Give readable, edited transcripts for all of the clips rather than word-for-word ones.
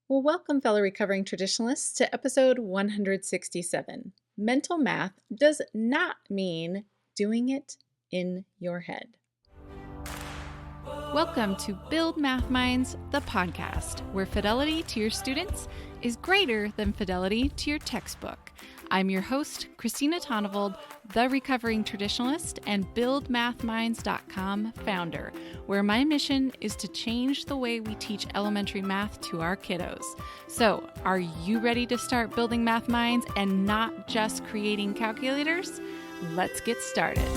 Well, welcome, fellow recovering traditionalists, to episode 167. Mental math does not mean doing it in your head. Welcome to Build Math Minds, the podcast, where fidelity to your students is greater than fidelity to your textbook. I'm your host, Christina Tonnevold, the recovering traditionalist and BuildMathMinds.com founder, where my mission is to change the way we teach elementary math to our kiddos. So, are you ready to start building math minds and not just creating calculators? Let's get started.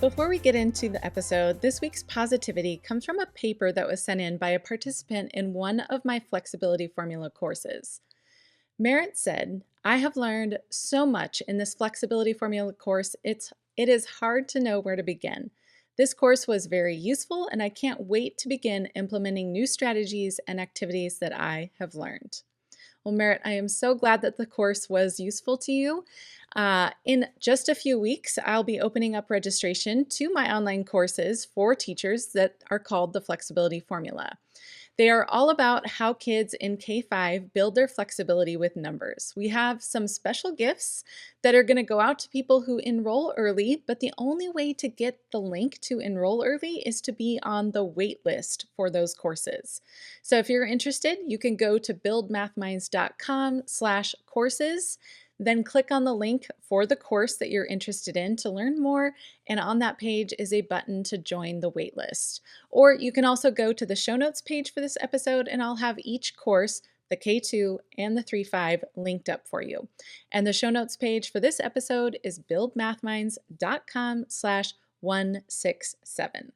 Before we get into the episode, this week's positivity comes from a paper that was sent in by a participant in one of my flexibility formula courses. Merritt said, "I have learned so much in this flexibility formula course, it is hard to know where to begin. This course was very useful, and I can't wait to begin implementing new strategies and activities that I have learned." Well, Merritt, I am so glad that the course was useful to you. In just a few weeks, I'll be opening up registration to my online courses for teachers that are called the Flexibility Formula. They are all about how kids in K-5 build their flexibility with numbers. We have some special gifts that are going to go out to people who enroll early, but the only way to get the link to enroll early is to be on the wait list for those courses. So if you're interested, you can go to buildmathminds.com/courses. Then click on the link for the course that you're interested in to learn more, and on that page is a button to join the waitlist. Or you can also go to the show notes page for this episode, and I'll have each course, the K2 and the 3-5, linked up for you. And the show notes page for this episode is buildmathminds.com/167.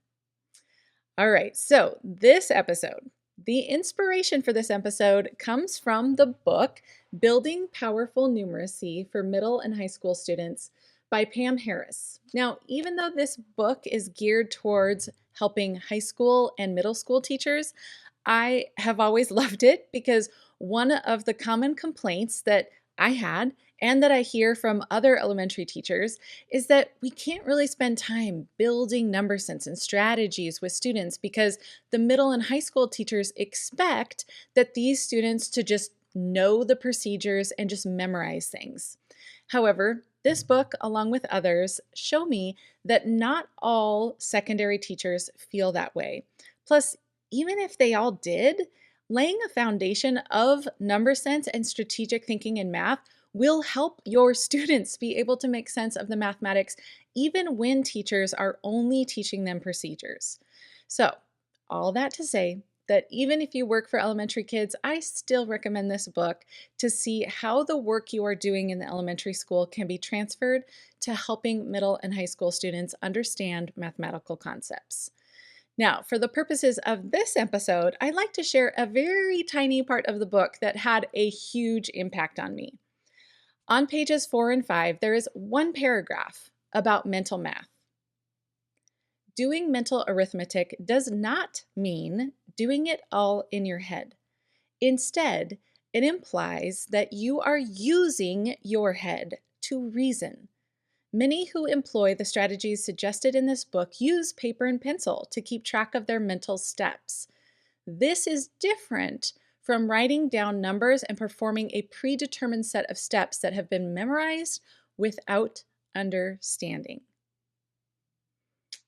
All right, so this episode, the inspiration for this episode comes from the book Building Powerful Numeracy for Middle and High School Students by Pam Harris. Now, even though this book is geared towards helping high school and middle school teachers, I have always loved it because one of the common complaints that I had and that I hear from other elementary teachers is that we can't really spend time building number sense and strategies with students because the middle and high school teachers expect that these students to just know the procedures and just memorize things. However, this book, along with others, show me that not all secondary teachers feel that way. Plus, even if they all did, laying a foundation of number sense and strategic thinking in math will help your students be able to make sense of the mathematics even when teachers are only teaching them procedures. So, all that to say that even if you work for elementary kids, I still recommend this book to see how the work you are doing in the elementary school can be transferred to helping middle and high school students understand mathematical concepts. Now, for the purposes of this episode, I'd like to share a very tiny part of the book that had a huge impact on me. On pages 4 and 5, there is one paragraph about mental math. Doing mental arithmetic does not mean doing it all in your head. Instead, it implies that you are using your head to reason. Many who employ the strategies suggested in this book use paper and pencil to keep track of their mental steps. This is different from writing down numbers and performing a predetermined set of steps that have been memorized without understanding.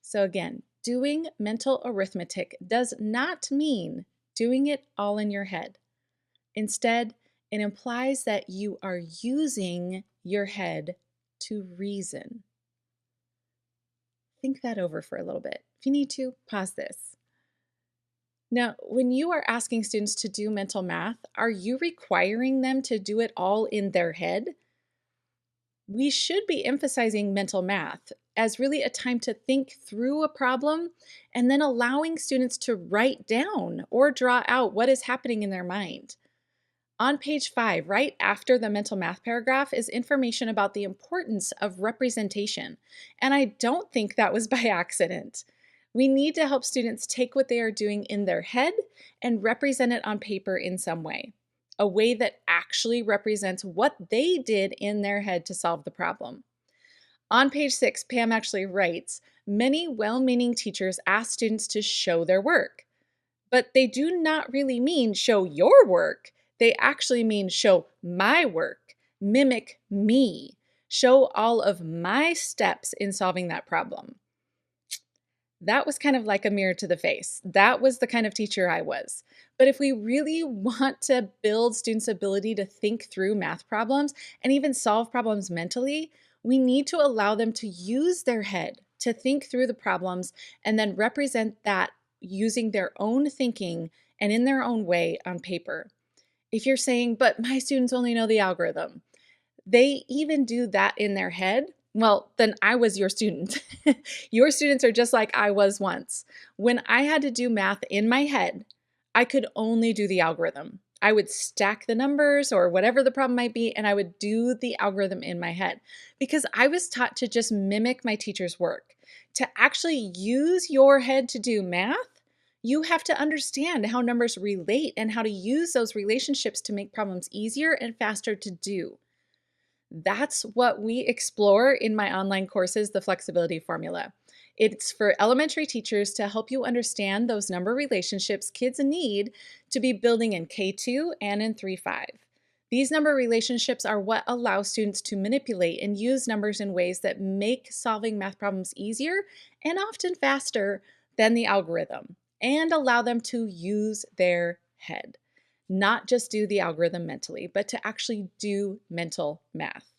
So again, doing mental arithmetic does not mean doing it all in your head. Instead, it implies that you are using your head to reason. Think that over for a little bit. If you need to, pause this. Now, when you are asking students to do mental math, are you requiring them to do it all in their head? We should be emphasizing mental math as really a time to think through a problem and then allowing students to write down or draw out what is happening in their mind. On page 5, right after the mental math paragraph, is information about the importance of representation, and I don't think that was by accident. We need to help students take what they are doing in their head and represent it on paper in some way, a way that actually represents what they did in their head to solve the problem. On page 6, Pam actually writes, many well-meaning teachers ask students to show their work. But they do not really mean show your work. They actually mean show my work, mimic me, show all of my steps in solving that problem. That was kind of like a mirror to the face. That was the kind of teacher I was. But if we really want to build students' ability to think through math problems and even solve problems mentally, we need to allow them to use their head to think through the problems and then represent that using their own thinking and in their own way on paper. If you're saying, but my students only know the algorithm, they even do that in their head, well, then I was your student. Your students are just like I was once. When I had to do math in my head, I could only do the algorithm. I would stack the numbers or whatever the problem might be, and I would do the algorithm in my head because I was taught to just mimic my teacher's work. To actually use your head to do math, you have to understand how numbers relate and how to use those relationships to make problems easier and faster to do. That's what we explore in my online courses, The Flexibility Formula. It's for elementary teachers to help you understand those number relationships kids need to be building in K2 and in 3-5. These number relationships are what allow students to manipulate and use numbers in ways that make solving math problems easier and often faster than the algorithm, and allow them to use their head. Not just do the algorithm mentally, but to actually do mental math.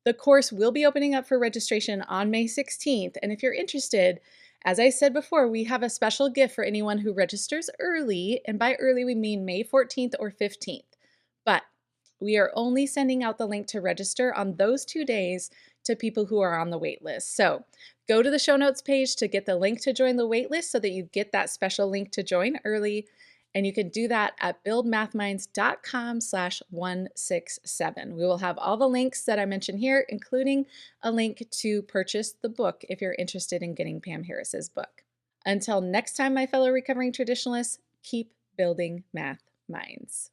The course will be opening up for registration on May 16th, and if you're interested, as I said before, we have a special gift for anyone who registers early, and by early we mean May 14th or 15th. But we are only sending out the link to register on those 2 days to people who are on the wait list. So go to the show notes page to get the link to join the wait list so that you get that special link to join early. And you can do that at buildmathminds.com/167. We will have all the links that I mentioned here, including a link to purchase the book if you're interested in getting Pam Harris's book. Until next time, my fellow recovering traditionalists, keep building math minds.